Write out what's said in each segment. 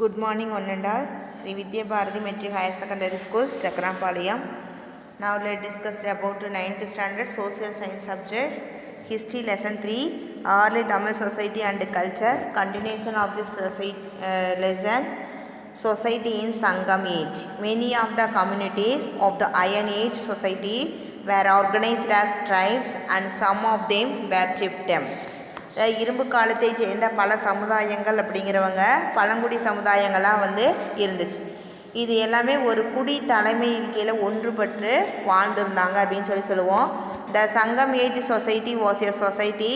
Good morning, one and all. Sri Vidya Bharati Metric Higher Secondary School, Chakrampalayam. Now let's discuss about 9th standard social science subject, history lesson 3, early Tamil society and culture. Continuation of this lesson, society in Sangam age. Many of the communities of the Iron Age society were organized as tribes and some of them were chiefdoms. இரும்பு காலத்தை சேர்ந்த பல சமுதாயங்கள் அப்படிங்கிறவங்க பழங்குடி சமுதாயங்களாக இருந்துச்சு. இது எல்லாமே ஒரு குடி தலைமையின் கீழே ஒன்றுபட்டு வாழ்ந்திருந்தாங்க அப்படின்னு சொல்லுவோம். The Sangam age society was a society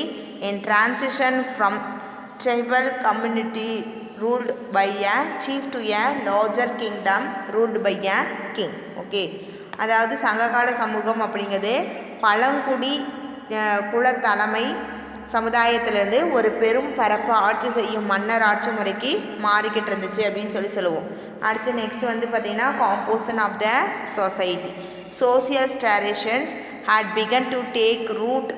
in transition from tribal community ruled by a chief to a larger kingdom ruled by a king. Okay, அதாவது சங்ககால சமூகம் அப்படிங்கிறது பழங்குடி குலத்தலைமை சமுதாயத்திலேருந்து ஒரு பெரும் பரப்பு ஆட்சி செய்யும் மன்னர் ஆட்சி முறைக்கு மாறிக்கிட்டு இருந்துச்சு அப்படின்னு சொல்லுவோம். அடுத்து நெக்ஸ்ட் பார்த்திங்கன்னா composition of the society. Social stratifications had begun to take root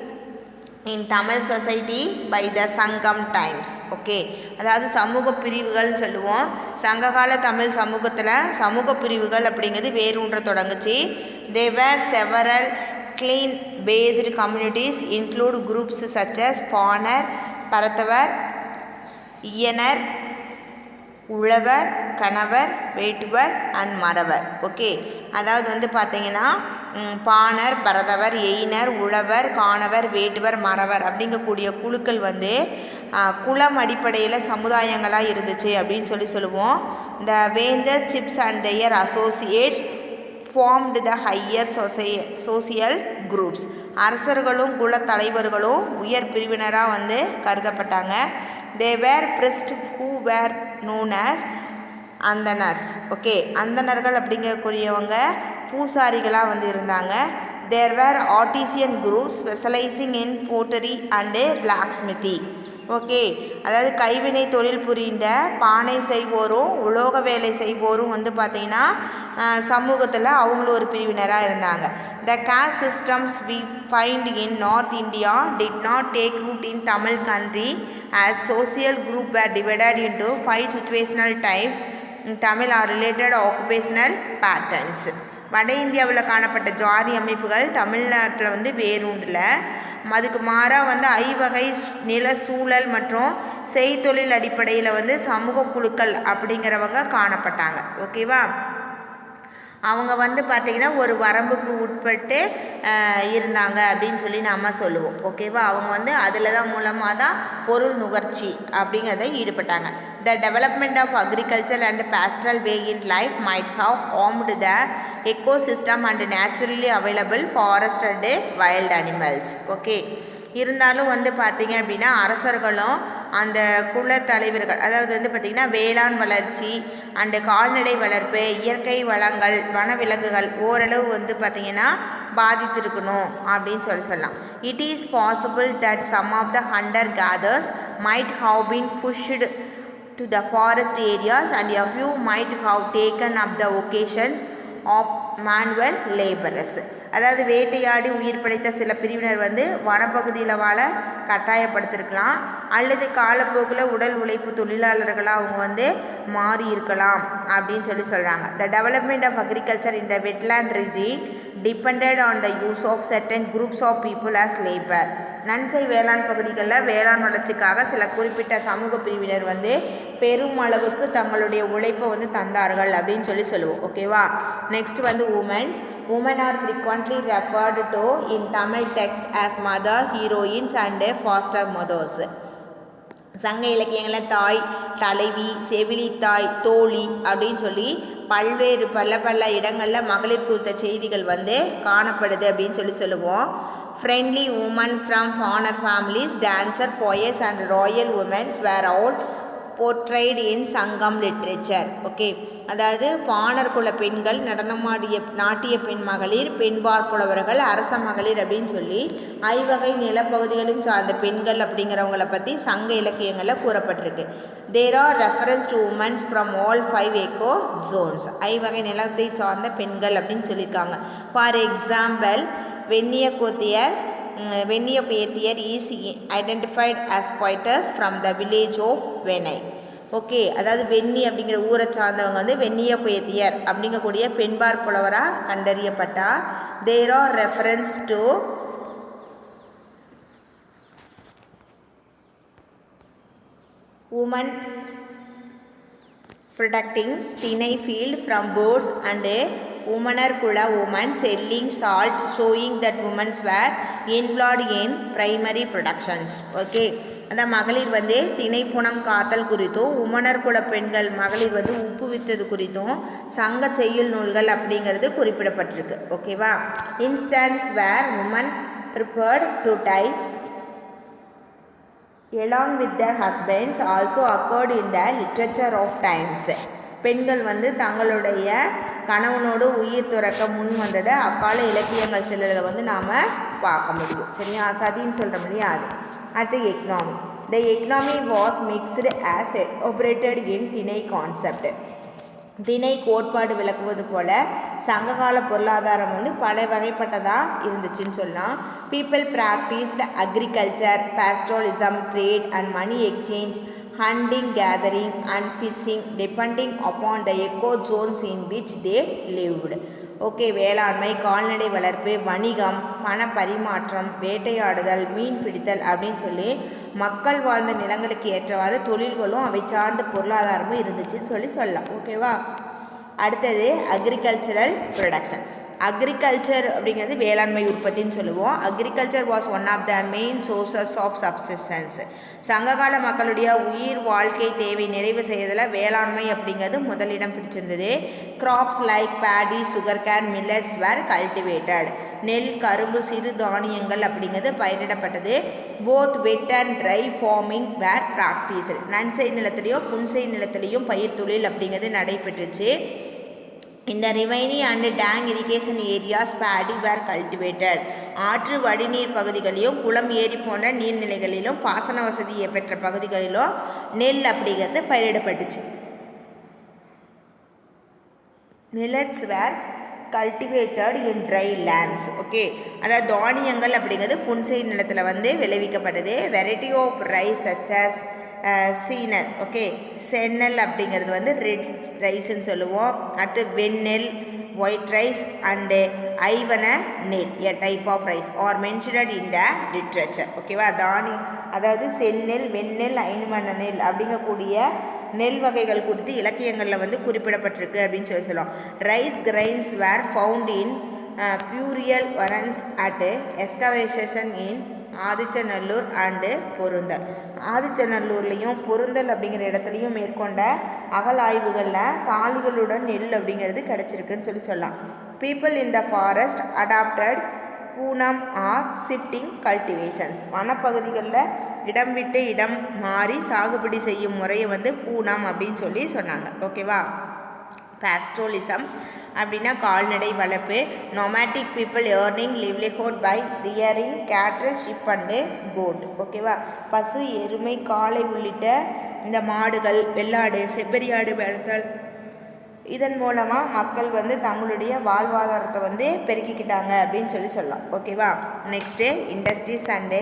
in Tamil society by the Sangam times. Okay, அதாவது சமூக பிரிவுகள்னு சொல்லுவோம். சங்ககால தமிழ் சமூகத்தில் சமூக பிரிவுகள் அப்படிங்கிறது வேரூன்ற தொடங்குச்சு. தேவர் several clan based communities include groups such as பாணர், பரத்தவர், இயனர், உழவர், கணவர், வேட்டுவர் அண்ட் மறவர். ஓகே, அதாவது பார்த்தீங்கன்னா பாணர், பரதவர், எயினர், உழவர், காணவர், வேட்டுவர், மறவர் அப்படிங்கக்கூடிய குழுக்கள் குலம் அடிப்படையில் சமுதாயங்களாக இருந்துச்சு அப்படின்னு சொல்லுவோம். The vendhar chiefs and their associates formed the higher social groups. அரசர்களும் குல தலைவர்களும் உயர் பிரிவினராக கருதப்பட்டாங்க. they were priests who were known as அந்தனர்ஸ். ஓகே, அந்தனர்கள் அப்படிங்கக்கூடியவங்க பூசாரிகளாக இருந்தாங்க. there were artisan groups specializing in pottery and blacksmithing. Okay, அதாவது கைவினை தொழில் புரிந்த பானை செய்வோரும் உலோக வேலை செய்வோரும் பார்த்திங்கன்னா சமூகத்தில் அவங்களும் ஒரு பிரிவினராக இருந்தாங்க. த caste systems we find in North India did not take root in Tamil country as social group were divided into 5 situational types in Tamil are related occupational patterns. வட இந்தியாவில் காணப்பட்ட ஜாதி அமைப்புகள் தமிழ்நாட்டில் வேரூண்டில். அதுக்கு மாறாக ஐவகை நில சூழல் மற்றும் செய்தொழில் அடிப்படையில் சமூக குழுக்கள் அப்படிங்கிறவங்க காணப்பட்டாங்க. ஓகேவா, அவங்க பார்த்திங்கன்னா ஒரு வரம்புக்கு உட்பட்டு இருந்தாங்க அப்படின்னு நாம் சொல்லுவோம். ஓகேவா, அவங்க அதில் தான் மூலமாக தான் பொருள் நுகர்ச்சி அப்படிங்கிறத ஈடுபட்டாங்க. The development of agriculture and pastoral way in life might have formed the ecosystem and naturally available forest and wild animals. Okay, இருந்தாலும் பார்த்திங்க அப்படின்னா அரசர்களும் அந்த குல தலைவர்கள் அதாவது பார்த்திங்கன்னா வேளாண் வளர்ச்சி அண்டு கால்நடை வளர்ப்பு, இயற்கை வளங்கள், வனவிலங்குகள் ஓரளவு பார்த்திங்கன்னா பாதித்திருக்கணும் அப்படின்னு சொல்லலாம். It is possible that some of the hunter gatherers might have been pushed to the forest areas and a few might have taken up the occasions of manual laborers. அதாவது வேட்டையாடி உயிர் பிழைத்த சில பிரிவினர் வனப்பகுதியில் வாழ கட்டாயப்படுத்திருக்கலாம், அல்லது காலப்போக்கில் உடல் உழைப்பு தொழிலாளர்களாக அவங்க மாறி இருக்கலாம் அப்படின்னு சொல்கிறாங்க. The development of agriculture in the wetland region depended on the use of certain groups of people as labour. நன்சை வேளாண் பகுதிகளில் வேளாண் வளர்ச்சிக்காக சில குறிப்பிட்ட சமூக பிரிவினர் பெரும் அளவுக்கு தங்களுடைய உழைப்பை தந்தார்கள் அப்படின்னு சொல்லுவோம். ஓகேவா, next womens. Women are frequently referred to in Tamil text as mother, heroines and foster mothers. சங்க இலக்கியங்களில் தாய், தலைவி, செவிலித்தாய், தோழி அப்படின்னு பல்வேறு பல இடங்களில் மகளிர் குறித்த செய்திகள் காணப்படுது அப்படின்னு சொல்லுவோம். Friendly women from Panar families, dancer, poets and royal womens were all portrayed in Sangam literature. Okay, அதாவது பாணர் குல பெண்கள், நடனமாடிய நாட்டிய பெண் மகளிர், பெண்பார் புலவர்கள், அரச மகளிர் அப்படின்னு ஐவகை நிலப்பகுதிகளும் சார்ந்த பெண்கள் அப்படிங்கிறவங்கள பற்றி சங்க இலக்கியங்களில் கூறப்பட்டிருக்கு. There are reference to womens from all 5 eco zones. ஐவகை நிலத்தை சார்ந்த பெண்கள் அப்படின்னு சொல்லியிருக்காங்க. ஃபார் எக்ஸாம்பிள், வெண்ணிய பேத்தியர் is identified as poetess from the village of Venai. Okay, அதாவது வெண்ணி அப்படிங்கிற ஊரை சார்ந்தவங்க வந்து வெண்ணிய குயத்தியர் அப்படிங்கக்கூடிய பெண்பார் புலவராக கண்டறியப்பட்டா. There are reference to women protecting tinai field from birds and a womaner kula woman selling salt, showing that women were involved in primary productions. Okay, அந்த மகளிர் வந்து திணைப்புணம் காத்தல் குறித்தும் உமனர் குல பெண்கள் மகளிர் வந்து உப்பு வித்தது குறித்தும் சங்க செய்யுள் நூல்கள் அப்படிங்கிறது குறிப்பிடப்பட்டிருக்கு. ஓகேவா. Instance where women prepared to die along with their husbands also occurred in the literature of times. பெண்கள் வந்து தங்களுடைய கணவனோடு உயிர் துறக்க முன் வந்ததை அக்கால இலக்கியங்கள் சிலரை வந்து நாம் பார்க்க முடியும். சரியா, சதின்னு சொல்கிற இல்லையா அது. At the economy, the economy was mixed as operated in திணை concept. திணை கோட்பாடு விளக்குவது போல சங்ககால பொருளாதாரம் வந்து பல வகைப்பட்டதாக இருந்துச்சுன்னு சொல்லலாம். People practised agriculture, pastoralism, trade and money exchange, hunting, gathering and fishing depending upon the eco zones in which they lived. Okay, வேளாண்மை, கால்நடை வளர்ப்பு, வணிகம், பண பரிமாற்றம், வேட்டையாடுதல், மீன் பிடித்தல் அப்படின்னு சொல்லி மக்கள் வாழ்ந்த நிலங்களுக்கு ஏற்றவாறு தொழில்களும் அவை சார்ந்த பொருளாதாரமும் இருந்துச்சுன்னு சொல்லலாம். ஓகேவா. அடுத்தது அக்ரிகல்ச்சரல் ப்ரொடக்ஷன். அக்ரிகல்ச்சர் அப்படிங்கிறது வேளாண்மை உற்பத்தின்னு சொல்லுவோம். Agriculture was one of the main sources of subsistence. சங்ககால மக்களுடைய உயிர் வாழ்க்கை தேவை நிறைவு செய்வதில் வேளாண்மை அப்படிங்கிறது முதலிடம் பிடிச்சிருந்தது. Crops like paddy, sugar cane, millets were cultivated. நெல், கரும்பு, சிறு தானியங்கள் அப்படிங்கிறது பயிரிடப்பட்டது. Both wet and dry farming were practised. நன்செய் நிலத்திலையும் புன்செய் நிலத்திலையும் பயிர் தொழில் அப்படிங்கிறது நடைபெற்றுச்சு. In the ravine and dam irrigation areas, paddy were cultivated. ஆற்று வடிநீர் பகுதிகளிலும் குளம், ஏரி போன்ற நீர்நிலைகளிலும் பாசன வசதியை பெற்ற பகுதிகளிலும் நெல் அப்படிங்கிறது பயிரிடப்பட்டுச்சு. Millets were cultivated in dry lands. Okay, அதாவது தானியங்கள் அப்படிங்கிறது புன்செய் நிலத்தில் வந்து விளைவிக்கப்பட்டது. Variety of rice such as சீனல். ஓகே, சென்னல் அப்படிங்கிறது வந்து ரெட் ரைஸ்ன்னு சொல்லுவோம். அடுத்து வெண்ணெல், ஒயிட் ரைஸ் அண்டு ஐவன நெல், a type of rice are mentioned in the literature. ஓகேவா. அதாவது செந்நெல், வெண்ணெல், ஐவன நெல் அப்படிங்கக்கூடிய நெல் வகைகள் குறித்து இலக்கியங்களில் வந்து குறிப்பிடப்பட்டிருக்கு அப்படின்னு சொல்லுவோம். Rice grains were found in burial urns at excavation in Adichanallur and Porunthal. ஆதிச்சநல்லூர்லேயும் பொருந்தல் அப்படிங்கிற இடத்துலையும் மேற்கொண்ட அகலாய்வுகளில் தாள்களுடன் நெல் அப்படிங்கிறது கிடச்சிருக்குன்னு சொல்லலாம். People in the forest adapted punam or shifting cultivations. வனப்பகுதிகளில் இடம் விட்டு இடம் மாறி சாகுபடி செய்யும் முறையை வந்து பூனம் அப்படின்னு சொல்லி சொன்னாங்க. ஓகேவா. பாஸ்டோலிசம் அப்படின்னா கால்நடை வளர்ப்பு. Nomadic people earning livelihood by rearing cattle, sheep and goat. ஓகேவா. பசு, எருமை, காளை உள்ளிட்ட இந்த மாடுகள், வெள்ளாடு, செப்பரியாடு வளர்த்தல், இதன் மூலமாக மக்கள் வந்து தங்களுடைய வாழ்வாதாரத்தை வந்து பெருக்கிக்கிட்டாங்க அப்படின்னு சொல்லலாம். ஓகேவா. Next industries and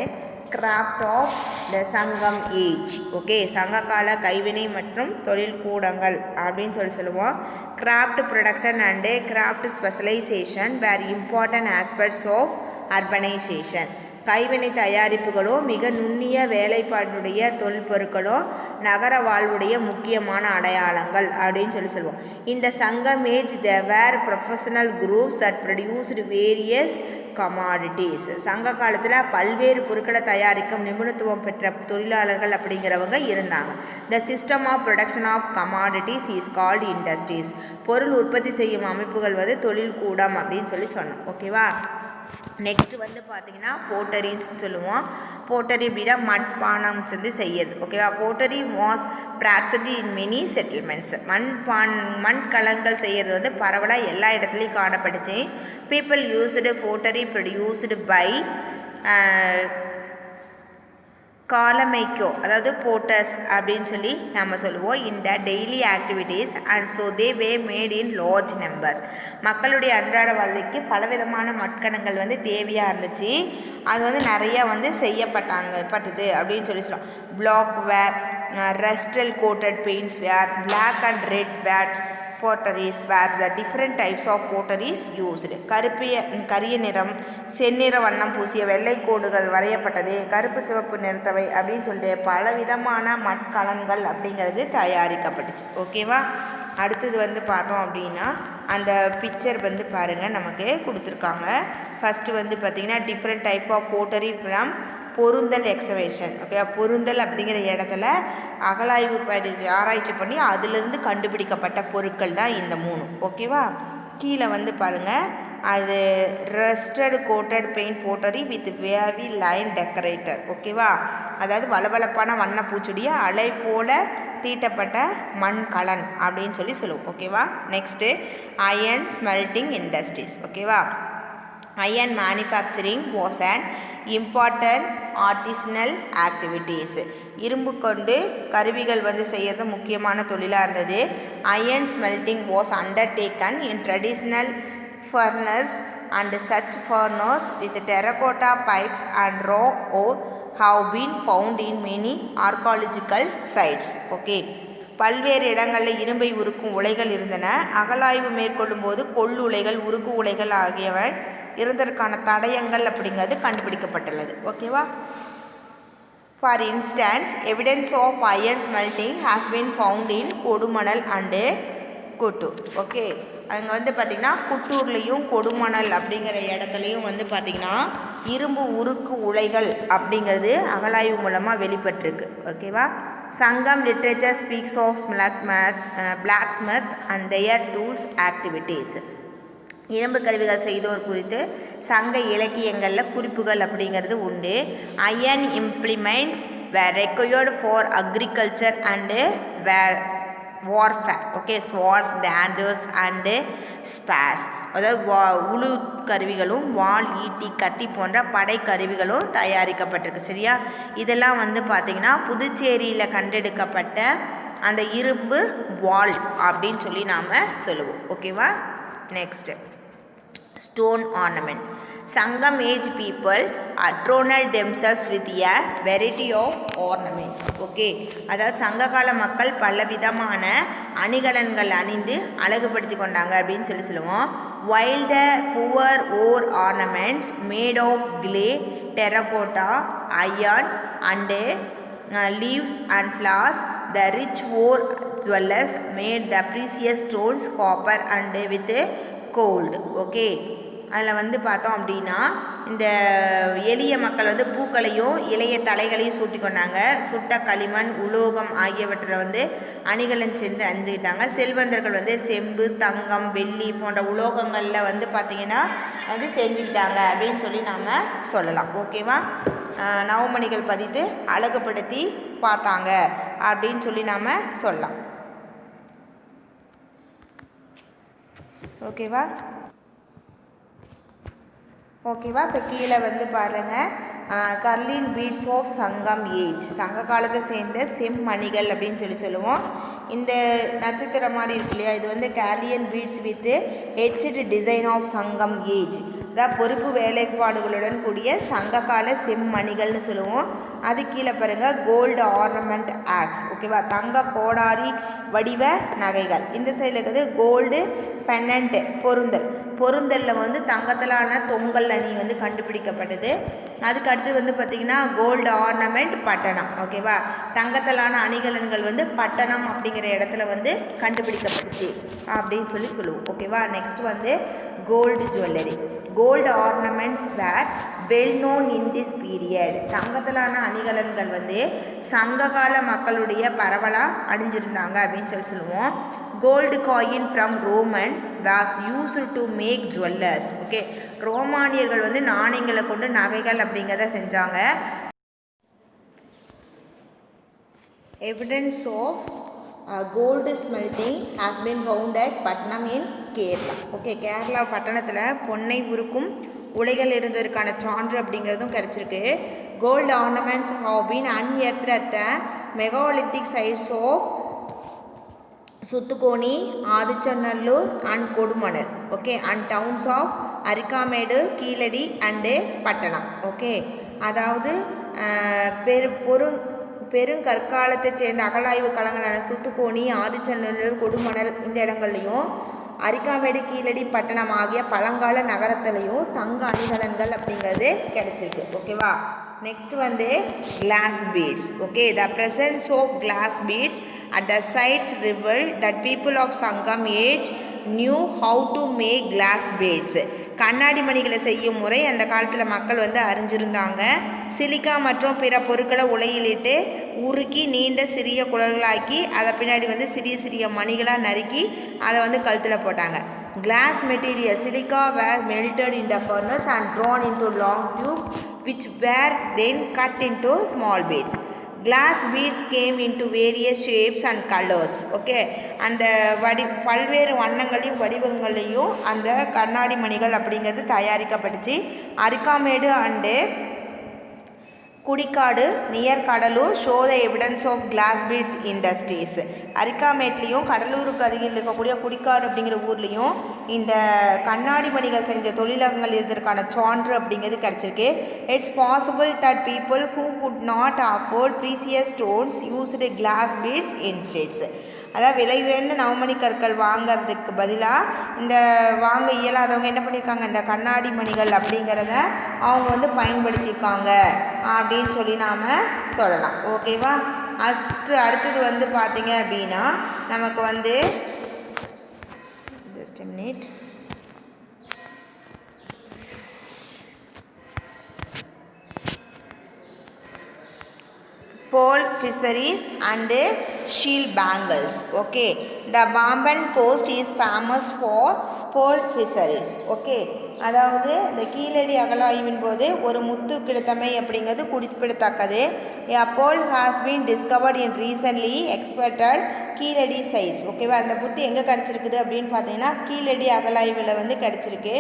craft of the Sangam age. Okay, சங்ககால கைவினை மற்றும் தொழில் கூடங்கள் அப்படின்னு சொல்லுவோம். Craft production and craft specialisation were important aspects of urbanisation. கைவினை தயாரிப்புகளும் மிக நுண்ணிய வேலைப்பாட்டுடைய தொல்பொருட்களும் நகர வாழ்வுடைய முக்கியமான அடையாளங்கள் அப்படின்னு சொல்லுவோம். இந்த Sangam age there professional groups that produced various commodities. சங்க காலத்தில் பல்வேறு பொருட்களை தயாரிக்கும் நிபுணத்துவம் பெற்ற தொழிலாளர்கள் அப்படிங்கிறவங்க இருந்தாங்க. The system of production of commodities is called industries. பொருள் உற்பத்தி செய்யும் அமைப்புகள் வந்து தொழில் கூடம் அப்படின்னு சொன்னோம். ஓகேவா. நெக்ஸ்ட் வந்து பார்த்திங்கன்னா போட்டரின்னு சொல்லுவோம். போட்டரி அப்படின்னா மண்பானம் வந்து செய்யறது. ஓகேவா. Pottery was practised in many settlements. மண்கலங்கள் செய்கிறது வந்து பரவலாக எல்லா இடத்துலையும் காணப்பட்டுச்சு. People used pottery produced by காலமைக்கோ, அதாவது போட்டர்ஸ் அப்படின்னு சொல்லி நம்ம சொல்லுவோம். இந்த daily activities and so they were made in large numbers. மக்களுடைய அன்றாட வாழ்க்கைக்கு பலவிதமான மட்கணங்கள் வந்து தேவையாக இருந்துச்சு. அது வந்து நிறையா வந்து பட்டுது அப்படின்னு சொல்லலாம். Black where, rustal coated paints were black and red were potteries where the different types of potteries used. கரிய நிறம் செந்நிற வண்ணம் பூசிய வெள்ளை கோடுகள் வரையப்பட்டது, கருப்பு சிவப்பு நிறத்தவை அப்படின்னு சொல்லிட்டு பலவிதமான மட்கலன்கள் அப்படிங்கிறது தயாரிக்கப்பட்டுச்சு. ஓகேவா? அடுத்தது வந்து பார்த்தோம் அப்படின்னா அந்த பிக்சர் வந்து பாருங்கள் நமக்கு கொடுத்துருக்காங்க. ஃபஸ்ட்டு வந்து பார்த்திங்கன்னா different type of pottery from Porunthal excavation. Okay, Porunthal அப்படிங்கிற இடத்துல அகலாய்வு ஆராய்ச்சி பண்ணி அதிலிருந்து கண்டுபிடிக்கப்பட்ட பொருட்கள் தான் இந்த 3. ஓகேவா? கீழே வந்து பாருங்கள் அது russet coated paint pottery with wavy line decorator. ஓகேவா? அதாவது வளவளப்பான வண்ண பூச்சுடைய அலை போல தீட்டப்பட்ட மண் கலன் அப்படின்னு சொல்லுவோம். ஓகேவா? Next iron smelting industries. ஓகேவா? Iron manufacturing was an important artisanal activities. இரும்பு கொண்டு கருவிகள் வந்து செய்யறது முக்கியமான தொழிலாக இருந்தது. Iron smelting was undertaken in traditional furnace and such furnace with terracotta pipes and raw ore have been found in many archaeological sites. Okay. பல்வேறு இடங்களில் இரும்பை உருக்கும் உலைகள் இருந்தன. அகலாய்வு மேற்கொள்ளும் போது கொள்ளுலைகள் உருக்கு உலைகள் ஆகியவை இருந்ததற்கான தடயங்கள் அப்படிங்கிறது கண்டுபிடிக்கப்பட்டுள்ளது. ஓகேவா? For instance evidence of iron smelting has been found in Kodumanal and Guttur. Okay, அங்கே வந்து பார்த்திங்கன்னா குட்டூர்லேயும் கொடுமணல் அப்படிங்கிற இடத்துலையும் வந்து பார்த்திங்கன்னா இரும்பு உருக்கு உலைகள் அப்படிங்கிறது அகலாய்வு மூலமாக வெளிப்பட்டிருக்கு. ஓகேவா? Sangam literature speaks of blacksmith and their tools activities. இரும்பு கருவிகள் செய்தோர் குறித்து சங்க இலக்கியங்களில் குறிப்புகள் அப்படிங்கிறது உண்டு. Iron implements were required for agriculture and warfare. Okay, swords daggers and spears. அதாவது உழு கருவிகளும் வாள் ஈட்டி கத்தி போன்ற படை கருவிகளும் தயாரிக்கப்பட்டிருக்கு. சரியா? இதெல்லாம் வந்து பார்த்திங்கன்னா புதுச்சேரியில் கண்டெடுக்கப்பட்ட அந்த இரும்பு வாள் அப்படின்னு சொல்லி நாம் சொல்லுவோம். ஓகேவா? Next stone ornament. Sangam age people adorned themselves with a variety of ornaments. Okay, அதாவது சங்ககால மக்கள் பலவிதமான அணிகலன்கள் அணிந்து அழகுபடுத்தி கொண்டாங்க அப்படின்னு சொல்லுவோம். While the poor wore ornaments made of clay, terracotta, iron and leaves and flowers, the rich wore jewels made the precious stones, copper and with gold. Okay, அதில் வந்து பார்த்தோம் அப்படின்னா இந்த எளிய மக்கள் வந்து பூக்களையும் இளைய தலைகளையும் சூட்டி கொண்டாங்க. சுட்ட களிமண் உலோகம் ஆகியவற்றில் வந்து அணிகலன் செஞ்சு அணிஞ்சுக்கிட்டாங்க. செல்வந்தர்கள் வந்து செம்பு தங்கம் வெள்ளி போன்ற உலோகங்களில் வந்து பார்த்திங்கன்னா வந்து செஞ்சுக்கிட்டாங்க அப்படின்னு சொல்லி நாம் சொல்லலாம். ஓகேவா? நவமணிகள் பதித்து அழகுபடுத்தி பார்த்தாங்க அப்படின்னு சொல்லி நாம் சொல்லலாம். ஓகேவா? இப்போ கீழே வந்து பாருங்கள் கர்லின் பீட்ஸ் ஆஃப் சங்கம் ஏஜ். சங்க காலத்தை சேர்ந்த செம்மணிகள் அப்படின்னு சொல்லுவோம். இந்த நட்சத்திரம் மாதிரி இருக்கு இல்லையா, இது வந்து carnelian beads with etched design of Sangam age. அதாவது பொறுப்பு வேலைப்பாடுகளுடன் கூடிய சங்ககால செம்மணிகள்னு சொல்லுவோம். அது கீழே பாருங்கள் கோல்டு ஆர்னமெண்ட் ஆக்ஸ். ஓகேவா? தங்க கோடாரி வடிவ நகைகள். இந்த சைடில் இருக்கிறது கோல்டு பென்னண்ட் பொருந்தலில் வந்து தங்கத்திலான தொங்கல் அணி வந்து கண்டுபிடிக்கப்பட்டது. அதுக்கு அடுத்து வந்து பார்த்திங்கன்னா கோல்டு ஆர்னமெண்ட் பட்டணம். ஓகேவா? தங்கத்திலான அணிகலன்கள் வந்து பட்டணம் அப்படிங்கிற இடத்துல வந்து கண்டுபிடிக்கப்பட்டுச்சு அப்படின்னு சொல்லுவோம். ஓகேவா? நெக்ஸ்ட் வந்து gold jewellery. Gold ornaments were well known in this period. தங்கத்திலான அணிகலன்கள் வந்து சங்ககால மக்களுடைய பரவலாக அணிஞ்சிருந்தாங்க அப்படின்னு சொல்லுவோம். Gold coin from Roman was used to make jewellers. Okay, ரோமானியர்கள் வந்து நாணயங்களை கொண்டு நகைகள் அப்படிங்கிறத செஞ்சாங்க. Evidence of gold smelting has been found at Pattanam in Kerala. Okay, Kerala பட்டணத்தில் பொன்னை உருக்கும் உலைகள் இருந்ததற்கான சான்று அப்படிங்கிறதும் கிடச்சிருக்கு. Gold ornaments have been unearthed at the megalithic sides of Suthukkeni, Adichanallur and Kodumanal. Okay, and towns of Arikamedu, Keezhadi and Pattanam. Okay, அதாவது பெருங்கற்காலத்தை சேர்ந்த அகழாய்வு களங்களான சுத்துக்கோணி, ஆதிச்சநல்லூர், கொடுமணல் இந்த இடங்கள்லையும் அரிக்காமேடு, கீழடி பட்டணம் ஆகிய பழங்கால நகரத்துலையும் தங்க அணிகலன்கள் அப்படிங்கிறது கிடைச்சிருக்கு. ஓகேவா. நெக்ஸ்ட் வந்து glass beads. Okay, the presence of glass beads at the sites reveal that people of Sangam age knew how to make glass beads. கண்ணாடி மணிகளை செய்யும் முறை அந்த காலத்தில் மக்கள் வந்து அறிஞ்சிருந்தாங்க. சிலிக்கா மற்றும் பிற பொருட்களை உலையிலிட்டு உருக்கி நீண்ட சிறிய குழல்களாக்கி அதை பின்னாடி வந்து சிறிய சிறிய மணிகளாக நறுக்கி அதை வந்து கழுத்தில் போட்டாங்க. Glass material, silica were melted in the furnace and drawn into long tubes which were then cut into small beads. Glass beads came into various shapes and colors. Okay, அந்த பல்வேறு வண்ணங்களையும் வடிவங்களையும் அந்த கண்ணாடி மணிகள் அப்படிங்கிறது தயாரிக்கப்பட்டுச்சு. Arikamedu and Kudikadu near Cuddalore show the evidence of glass beads industries. அரிக்காமேட்லேயும் கடலூருக்கு அருகில் இருக்கக்கூடிய குடிக்காடு அப்படிங்கிற ஊர்லேயும் இந்த கண்ணாடி மணிகள் செஞ்ச தொழிலகங்கள் இருந்ததற்கான சான்று அப்படிங்கிறது கிடச்சிருக்கு. It's possible that people who could not afford precious stones used glass beads instead. அதாவது விலை உயர்ந்த நவமணி கற்கள் வாங்கிறதுக்கு பதிலாக இந்த வாங்க இயலாதவங்க என்ன பண்ணியிருக்காங்க, இந்த கண்ணாடி மணிகள் அப்படிங்கிறத அவங்க வந்து பயன்படுத்தியிருக்காங்க அப்படின்னு சொல்லி நாம் சொல்லலாம். ஓகேவா. அடுத்தது வந்து பார்த்திங்க அப்படின்னா நமக்கு வந்து just a minute. Pearl fisheries and shield bangles. Okay, the Bamban coast is famous for pearl fisheries. Okay, அதாவது இந்த கீழடி அகழாய்வின் போது ஒரு முத்து கிடைத்தமை அப்படிங்கிறது குறிப்பிடத்தக்கது. A pearl has been discovered in recently exploited Keezhadi sites. ஓகேவா. அந்த முத்து எங்கே கிடச்சிருக்குது அப்படின்னு பார்த்தீங்கன்னா கீழடி அகழாய்வில் வந்து கிடச்சிருக்கு.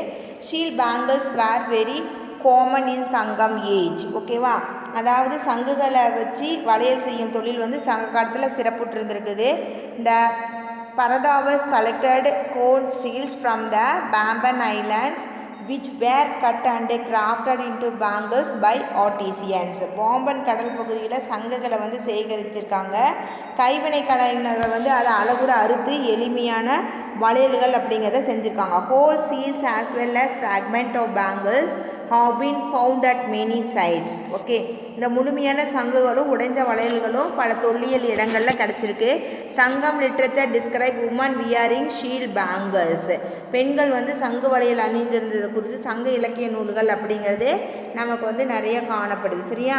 Shell bangles were very common in Sangam age. ஓகேவா. அதாவது சங்குகளை வச்சு வளையல் செய்யும் தொழில் வந்து சங்க காலத்தில் சிறப்புற்று இருந்திருக்குது. இந்த Paratavas collected conch shells from the Pamban islands which were cut and crafted into bangles by artisans. Pamban கடல் பகுதியில் சங்குகளை வந்து சேகரிச்சிருக்காங்க. கைவினை கலைஞர்கள் வந்து அதை அளவுற அறுத்து எளிமையான வளையல்கள் அப்படிங்கிறத செஞ்சுருக்காங்க. Whole seals as well as fragment of bangles have been found at many sites. Okay, இந்த முழுமையான சங்குகளும் உடைஞ்ச வளையல்களும் பல தொல்லியல் இடங்களில் கிடச்சிருக்கு. Sangam literature describe women wearing shell bangles. பெண்கள் வந்து சங்கு வளையல் அணிந்திருந்தது குறித்து சங்க இலக்கிய நூல்கள் அப்படிங்கிறது நமக்கு வந்து நிறைய காணப்படுது. சரியா.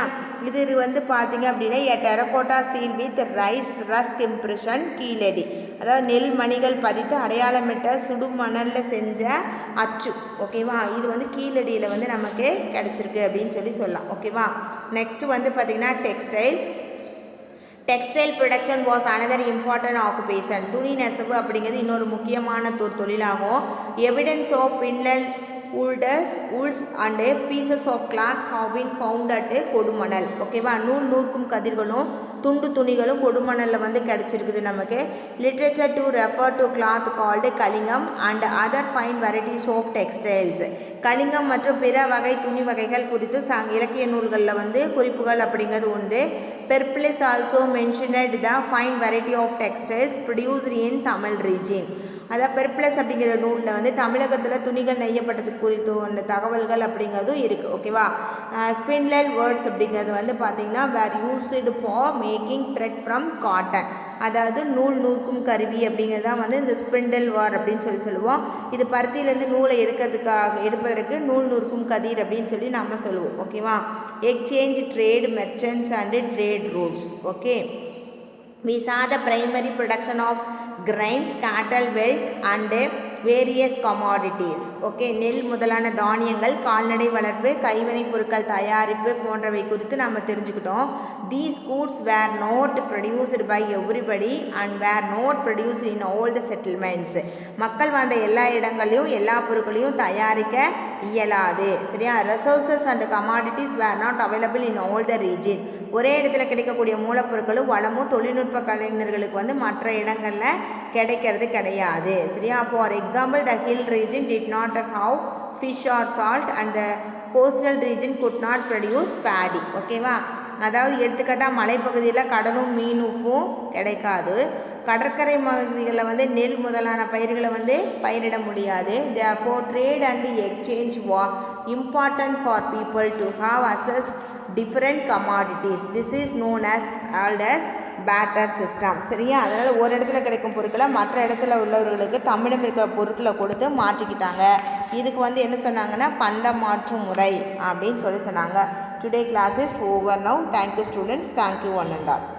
இது வந்து பார்த்திங்க அப்படின்னா a terracotta seal with rice husk impression Keezhadi. அதாவது நெல் மணிகள் பதித்து அடையாளமிட்ட சுடுமணலில் செஞ்ச அச்சு. ஓகேவா. இது வந்து கீழடியில் வந்து நமக்கு கிடச்சிருக்கு அப்படின்னு சொல்லலாம். ஓகேவா. நெக்ஸ்ட் வந்து பார்த்திங்கன்னா textile production was another important occupation. துணி நெசவு அப்படிங்கிறது இன்னொரு முக்கியமான தொழிலாகும். எவிடன்ஸ் ஆஃப் பின்னல் wools and pieces of cloth have been found at Kodumanal. ஓகேவா. நூற்கும் கதிர்களும் துண்டு துணிகளும் கொடுமணலில் வந்து கிடச்சிருக்குது நமக்கு. Literature to refer to cloth called kalingam and other fine varieties of textiles. கலிங்கம் மற்றும் பிற வகை துணி வகைகள் குறித்து இலக்கிய நூல்களில் வந்து குறிப்புகள் அப்படிங்கிறது உண்டு. Periplus also mentioned the fine variety of textiles produced in Tamil region. அதாவது பெர்ப்ளஸ் அப்படிங்கிற நூலில் வந்து தமிழகத்தில் துணிகள் நெய்யப்பட்டது குறித்து அந்த தகவல்கள் அப்படிங்கிறதும் இருக்குது. ஓகேவா. ஸ்பின்லல் வேர்ட்ஸ் அப்படிங்கிறது வந்து பார்த்திங்கன்னா வேர் used for making thread from cotton. அதாவது நூற்கும் கருவி அப்படிங்கிறது தான் வந்து இந்த ஸ்பிண்டில் வார் அப்படின்னு சொல்லுவோம். இது பருத்தியிலேருந்து நூலை எடுப்பதற்கு நூற்கும் கதிர் அப்படின்னு நம்ம சொல்லுவோம். ஓகேவா. Exchange trade merchants and trade roots. Okay. We saw the primary production of grains, cattle, wealth and various commodities. Okay. நெல் முதலான தானியங்கள், கால்நடை வளர்ப்பு, கைவினைப் பொருட்கள் தயாரிப்பு போன்றவை குறித்து நம்ம தெரிஞ்சுக்கிட்டோம். These goods were not produced by everybody and were not produced in all the settlements. மக்கள் வாழ்ந்த எல்லா இடங்களையும் எல்லா பொருட்களையும் தயாரிக்க இயலாது. சரியா. resources and commodities were not available in all the region. ஒரே இடத்துல கிடைக்கக்கூடிய மூலப்பொருட்களும் வளமும் தொழில்நுட்ப கலைஞர்களுக்கு வந்து மற்ற இடங்களில் கிடைக்கிறது கிடையாது. சரியா. For example the hill region did not have fish or salt and the coastal region could not produce paddy. ஓகேவா. அதாவது எடுத்துக்காட்டாக மலைப்பகுதியில் கடலும் மீன் உப்பும் கிடைக்காது. கடற்கரை பகுதிகளில் வந்து நெல் முதலான பயிர்களை வந்து பயிரிட முடியாது. Therefore trade and exchange was important for people to have access different commodities. This is known as called as barter system. சரியா? அதனால் ஒரு இடத்துல கிடைக்கும் பொருட்களை மற்ற இடத்துல உள்ளவர்களுக்கு தம்மிடம் இருக்கிற பொருட்களை கொடுத்து மாற்றிக்கிட்டாங்க. இதுக்கு வந்து என்ன சொன்னாங்கன்னா பண்ட மாற்று முறை அப்படின்னு சொன்னாங்க. Today class is over now. Thank you students. Thank you one and all.